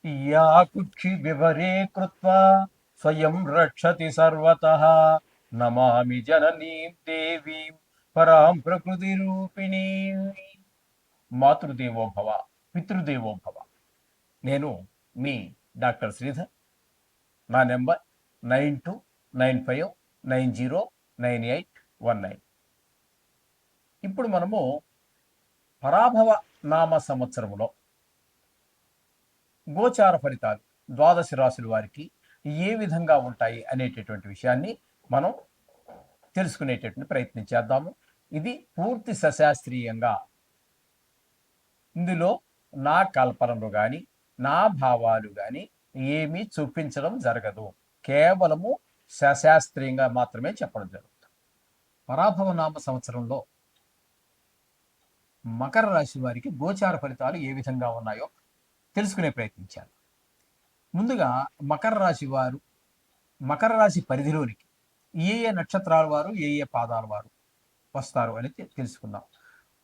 या कुक्षि विवरे कृत्वा स्वयं रक्षति सर्वतः नमामि जननीं देवीं परां ప్రకృతిరూపిణీ. మాతృదేవో భవ, పితృదేవో భవ. నేను మీ డాక్టర్ శ్రీధర్. నా నెంబర్ 9295909819. ఇప్పుడు మనము పరాభవ నామ సంవత్సరములో గోచార ఫలితాలు ద్వాదశ రాశుల వారికి ఏ విధంగా ఉంటాయి అనేటటువంటి విషయాన్ని మనం తెలుసుకునేటటువంటి ప్రయత్నం చేద్దాము. ఇది పూర్తి సశాస్త్రీయంగా, ఇందులో నా కల్పనలు కానీ నా భావాలు కానీ ఏమీ చూపించడం జరగదు. కేవలము సశాస్త్రీయంగా మాత్రమే చెప్పడం జరుగుతుంది. పరాభవ నామ సంవత్సరంలో మకర రాశి వారికి గోచార ఫలితాలు ఏ విధంగా ఉన్నాయో తెలుసుకునే ప్రయత్నించాను. ముందుగా మకర రాశి వారు, మకర రాశి పరిధిలోనికి ఏ ఏ నక్షత్రాల వారు, ఏ ఏ పాదాల వారు వస్తారు అనేది తెలుసుకుందాం.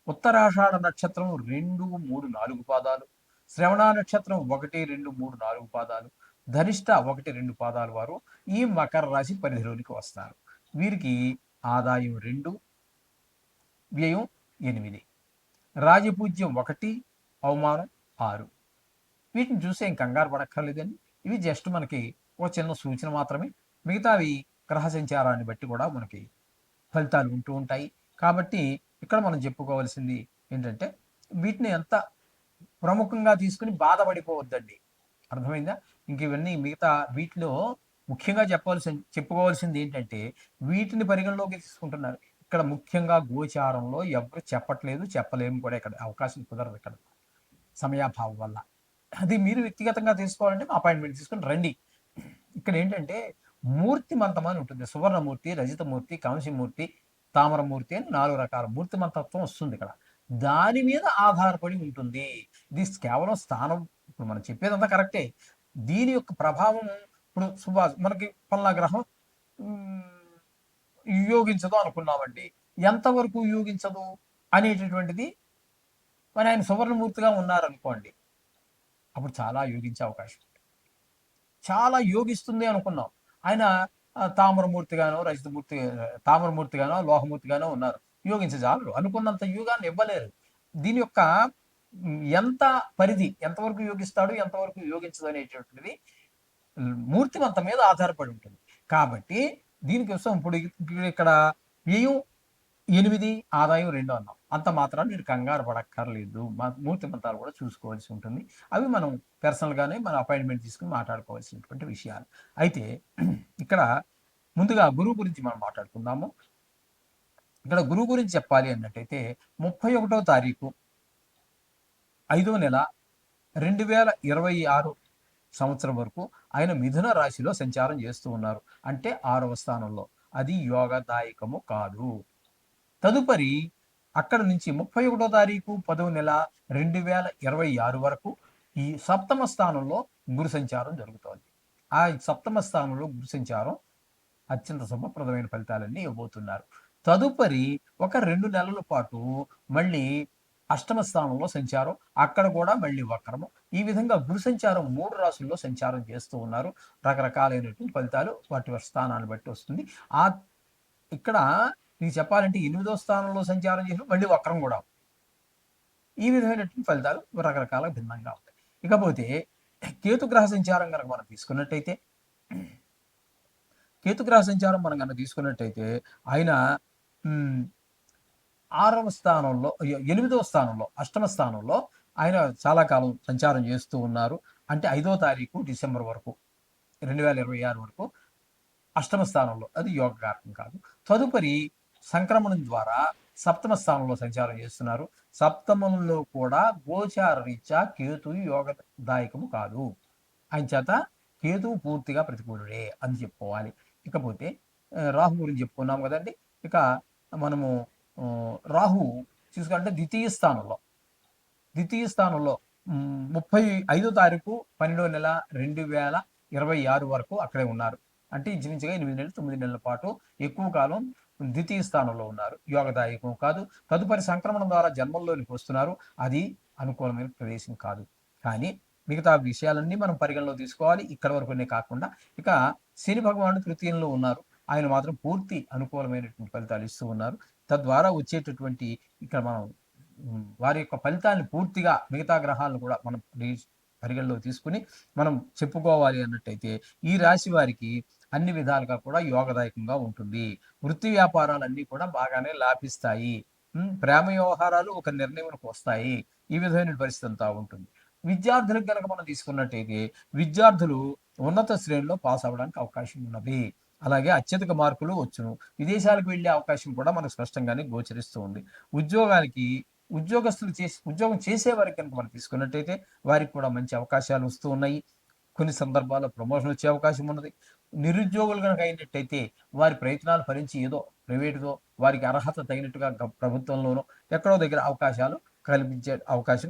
ఉత్తరాషాఢ నక్షత్రం 2, 3, 4 పాదాలు, శ్రవణ నక్షత్రం 1, 2, 3, 4 పాదాలు, ధనిష్ట 1, 2 పాదాల వారు ఈ మకర రాశి పరిధిలోనికి వస్తారు. వీరికి ఆదాయం 2, వ్యయం 8, రాజపూజ్యం 1, అవమానం 6. వీటిని చూసి ఏం కంగారు పడక్కర్లేదండి. ఇవి జస్ట్ మనకి ఒక చిన్న సూచన మాత్రమే. మిగతావి గ్రహ సంచారాన్ని బట్టి కూడా మనకి ఫలితాలు ఉంటూ ఉంటాయి. కాబట్టి ఇక్కడ మనం చెప్పుకోవాల్సింది ఏంటంటే, వీటిని ఎంత ప్రముఖంగా తీసుకుని బాధపడిపోవద్దండి. అర్థమైందా? ఇంక ఇవన్నీ మిగతా వీటిలో ముఖ్యంగా చెప్పుకోవాల్సింది ఏంటంటే, వీటిని పరిగణలోకి తీసుకుంటున్నారు. ఇక్కడ ముఖ్యంగా గోచారంలో ఎవరు చెప్పట్లేదు, చెప్పలేము కూడా. ఇక్కడ అవకాశం కుదరదు ఇక్కడ సమయాభావం వల్ల. అది మీరు వ్యక్తిగతంగా తీసుకోవాలంటే అపాయింట్మెంట్ తీసుకుని రండి. ఇక్కడ ఏంటంటే మూర్తిమంతం అని ఉంటుంది. సువర్ణమూర్తి, రజితమూర్తి, కాంస్యమూర్తి, తామరమూర్తి అని 4 రకాల మూర్తిమంతత్వం వస్తుంది ఇక్కడ. దాని మీద ఆధారపడి ఉంటుంది. ఇది కేవలం స్థానం. ఇప్పుడు మనం చెప్పేదంతా కరెక్టే. దీని యొక్క ప్రభావం ఇప్పుడు మనకి పల్లా గ్రహం యోగించదు అనుకున్నామండి. ఎంతవరకు యోగించదు అనేటటువంటిది, మరి ఆయన సువర్ణమూర్తిగా ఉన్నారనుకోండి, అప్పుడు చాలా యోగించే అవకాశం ఉంది. చాలా యోగిస్తుంది అనుకున్నాం. ఆయన తామరమూర్తిగానో, తామరమూర్తిగానో, లోహమూర్తిగానో ఉన్నారు. యోగించజాలరు. అనుకున్నంత యోగాన్ని ఇవ్వలేరు. దీని యొక్క ఎంత పరిధి, ఎంతవరకు యోగిస్తాడు, ఎంతవరకు యోగించదు అనేటటువంటిది మూర్తిమంతం మీద ఆధారపడి ఉంటుంది. కాబట్టి దీనికోసం ఇప్పుడు ఇక్కడ వ్యయం 8, ఆదాయం 2 అన్నాం. అంత మాత్రాన్ని మీరు కంగారు పడక్కర్లేదు. మూర్తిమంతాలు కూడా చూసుకోవాల్సి ఉంటుంది. అవి మనం పర్సనల్గానే మన అపాయింట్మెంట్ తీసుకుని మాట్లాడుకోవాల్సినటువంటి విషయాలు. అయితే ఇక్కడ ముందుగా గురువు గురించి మనం మాట్లాడుకుందాము. ఇక్కడ గురువు గురించి చెప్పాలి అన్నట్టయితే 31వ తారీఖు 5వ నెల 2026 సంవత్సరం వరకు ఆయన మిథున రాశిలో సంచారం చేస్తూ ఉన్నారు. అంటే 6వ స్థానంలో. అది యోగదాయకము కాదు. తదుపరి అక్కడ నుంచి 31వ తారీఖు 10వ నెల 2026 వరకు ఈ సప్తమ స్థానంలో గురు సంచారం జరుగుతోంది. ఆ సప్తమ స్థానంలో గురు సంచారం అత్యంత శుభప్రదమైన ఫలితాలన్నీ ఇవ్వబోతున్నారు. తదుపరి ఒక 2 నెలల పాటు మళ్ళీ అష్టమ స్థానంలో సంచారం, అక్కడ కూడా మళ్ళీ వక్రము. ఈ విధంగా గురు సంచారం 3 రాశుల్లో సంచారం చేస్తూ ఉన్నారు. రకరకాలైనటువంటి ఫలితాలు వాటి స్థానాన్ని బట్టి వస్తుంది. ఇక్కడ మీకు చెప్పాలంటే 8వ స్థానంలో సంచారం చేసిన మళ్ళీ వక్రం కూడా. ఈ విధమైనటువంటి ఫలితాలు రకరకాల భిన్నంగా ఉంటాయి. ఇకపోతే కేతుగ్రహ సంచారం కనుక మనం తీసుకున్నట్టయితే, ఆయన 6వ స్థానంలో, 8వ స్థానంలో, అష్టమ స్థానంలో ఆయన చాలా కాలం సంచారం చేస్తూ ఉన్నారు. అంటే 5వ తారీఖు డిసెంబర్ వరకు, 2026 వరకు అష్టమ స్థానంలో. అది యోగకారకం కాదు. తదుపరి సంక్రమణం ద్వారా సప్తమ స్థానంలో సంచారం చేస్తున్నారు. సప్తమంలో కూడా గోచార రీత్యా కేతు యోగదాయకము కాదు. ఆయన చేత కేతువు పూర్తిగా ప్రతికూలుడే అని చెప్పుకోవాలి. ఇకపోతే రాహు గురించి చెప్పుకున్నాం కదండి. ఇక మనము రాహు చూసుకుంటే ద్వితీయ స్థానంలో 35వ తారీఖు 12వ నెల 2026 వరకు అక్కడే ఉన్నారు. అంటే ఇంచుమించుగా 8 నెలలు 9 నెలల పాటు ఎక్కువ కాలం ద్వితీయ స్థానంలో ఉన్నారు. యోగదాయకం కాదు. తదుపరి సంక్రమణం ద్వారా జన్మంలోనికి వస్తున్నారు. అది అనుకూలమైన ప్రదేశం కాదు. కానీ మిగతా విషయాలన్నీ మనం పరిగణలో తీసుకోవాలి. ఇక్కడ వరకునే కాకుండా ఇక శని భగవానుడు తృతీయంలో ఉన్నారు. ఆయన మాత్రం పూర్తి అనుకూలమైనటువంటి ఫలితాలు ఇస్తూ ఉన్నారు. తద్వారా వచ్చేటటువంటి ఇక్కడ మనం వారి యొక్క ఫలితాన్ని పూర్తిగా మిగతా గ్రహాలను కూడా మనం పరిగణలోకి తీసుకుని మనం చెప్పుకోవాలి అన్నట్టయితే ఈ రాశి వారికి అన్ని విధాలుగా కూడా యోగదాయకంగా ఉంటుంది. వృత్తి వ్యాపారాలన్నీ కూడా బాగానే లాభిస్తాయి. ప్రేమ వ్యవహారాలు ఒక నిర్ణయంకి వస్తాయి. ఈ విధమైన పరిస్థితి అంతా ఉంటుంది. విద్యార్థులకు కనుక మనం తీసుకున్నట్టయితే విద్యార్థులు ఉన్నత శ్రేణిలో పాస్ అవ్వడానికి అవకాశం ఉన్నది. అలాగే అత్యధిక మార్కులు వచ్చును. విదేశాలకు వెళ్ళే అవకాశం కూడా మనకు స్పష్టంగానే గోచరిస్తూ ఉంది. ఉద్యోగస్తులు ఉద్యోగం చేసే వారికి కనుక మనం తీసుకున్నట్టయితే వారికి కూడా మంచి అవకాశాలు వస్తూ ఉన్నాయి. కొన్ని సందర్భాల్లో ప్రమోషన్ వచ్చే అవకాశం ఉన్నది. నిరుద్యోగులు కనుక అయినట్టయితే వారి ప్రయత్నాలు ఫలించి ఏదో ప్రైవేటులో వారికి అర్హత తగినట్టుగా ప్రభుత్వంలోనో ఎక్కడో దగ్గర అవకాశాలు కల్పించే అవకాశం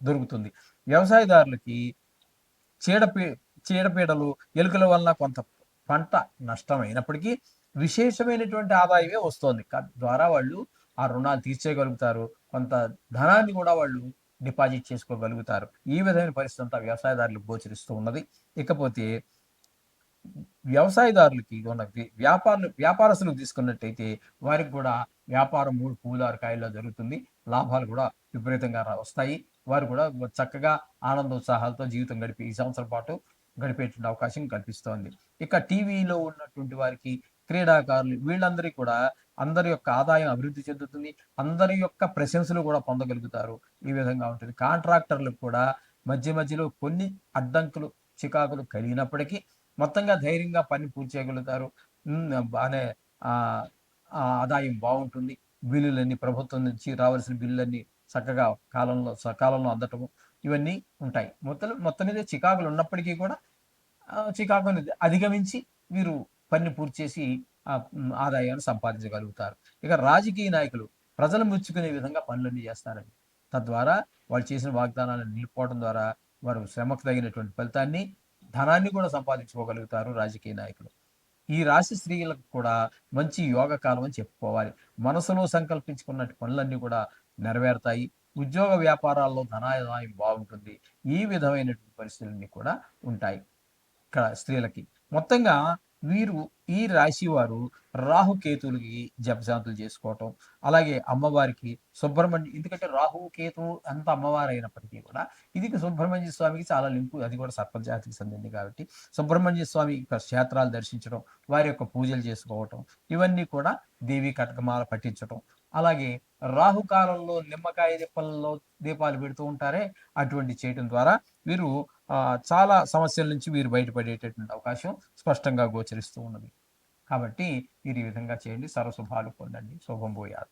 దొరుకుతుంది. వ్యవసాయదారులకి చీడపీడలు ఎలుకల వలన కొంత పంట నష్టమైనప్పటికీ విశేషమైనటువంటి ఆదాయమే వస్తోంది. ద్వారా వాళ్ళు ఆ రుణాలు తీర్చేయగలుగుతారు. కొంత ధనాన్ని కూడా వాళ్ళు డిపాజిట్ చేసుకోగలుగుతారు. ఈ విధమైన పరిస్థితి అంతా వ్యవసాయదారులకు గోచరిస్తూ ఉన్నది. ఇకపోతే వ్యవసాయదారులకి ఉన్న వ్యాపారస్తులకు తీసుకున్నట్టయితే వారికి కూడా వ్యాపారం 3 పువ్వులు 6 కాయల్లో జరుగుతుంది. లాభాలు కూడా విపరీతంగా వస్తాయి. వారు కూడా చక్కగా ఆనందోత్సాహాలతో జీవితం గడిపి ఈ సంవత్సరం పాటు గడిపేటువంటి అవకాశం కల్పిస్తోంది. ఇక టీవీలో ఉన్నటువంటి వారికి క్రీడాకారులు వీళ్ళందరికీ కూడా అందరి యొక్క ఆదాయం అభివృద్ధి చెందుతుంది. అందరి యొక్క ప్రశంసలు కూడా పొందగలుగుతారు. ఈ విధంగా ఉంటుంది. కాంట్రాక్టర్లకు కూడా మధ్యలో కొన్ని అడ్డంకులు చికాకులు కలిగినప్పటికీ మొత్తంగా ధైర్యంగా పని పూర్తి చేయగలుగుతారు. బాగానే ఆదాయం బాగుంటుంది. బిల్లులన్నీ ప్రభుత్వం నుంచి రావాల్సిన బిల్లులన్నీ చక్కగా సకాలంలో అందటము ఇవన్నీ ఉంటాయి. మొత్తం మీద చికాకులు ఉన్నప్పటికీ కూడా చికాకుని అధిగమించి వీరు పని పూర్తి చేసి ఆదాయాన్ని సంపాదించగలుగుతారు. ఇక రాజకీయ నాయకులు ప్రజలు మెచ్చుకునే విధంగా పనులన్నీ చేస్తారండి. తద్వారా వాళ్ళు చేసిన వాగ్దానాలను నిలుపుకోవడం ద్వారా వారు శ్రమకు తగినటువంటి ఫలితాన్ని ధనాన్ని కూడా సంపాదించుకోగలుగుతారు రాజకీయ నాయకులు. ఈ రాశి స్త్రీలకు కూడా మంచి యోగ కాలం అని చెప్పుకోవాలి. మనసులో సంకల్పించుకున్న పనులన్నీ కూడా నెరవేరుతాయి. ఉద్యోగ వ్యాపారాల్లో ధనాదాయం బాగుంటుంది. ఈ విధమైనటువంటి పరిస్థితులన్నీ కూడా ఉంటాయి ఇక్కడ స్త్రీలకి. మొత్తంగా వీరు ఈ రాశి వారు రాహుకేతులకి జపశాంతులు చేసుకోవటం, అలాగే అమ్మవారికి సుబ్రహ్మణ్య, ఎందుకంటే రాహు కేతు అంత అమ్మవారు అయినప్పటికీ కూడా ఇది సుబ్రహ్మణ్య స్వామికి చాలా లింకు. అది కూడా సర్పజాతికి చెందింది కాబట్టి సుబ్రహ్మణ్య స్వామి క్షేత్రాలు దర్శించడం, వారి యొక్క పూజలు చేసుకోవటం, ఇవన్నీ కూడా దేవి కటకమాల పట్టించటం, అలాగే రాహుకాలంలో నిమ్మకాయ దీపాలు పెడుతూ ఉంటారే అటువంటి చేయటం ద్వారా వీరు చాలా సమస్యల నుంచి వీరు బయటపడేటటువంటి అవకాశం స్పష్టంగా గోచరిస్తూ ఉన్నది. కాబట్టి మీరు ఈ విధంగా చేయండి. సర్వశుభాలు పొందండి. శుభం భూయాత్.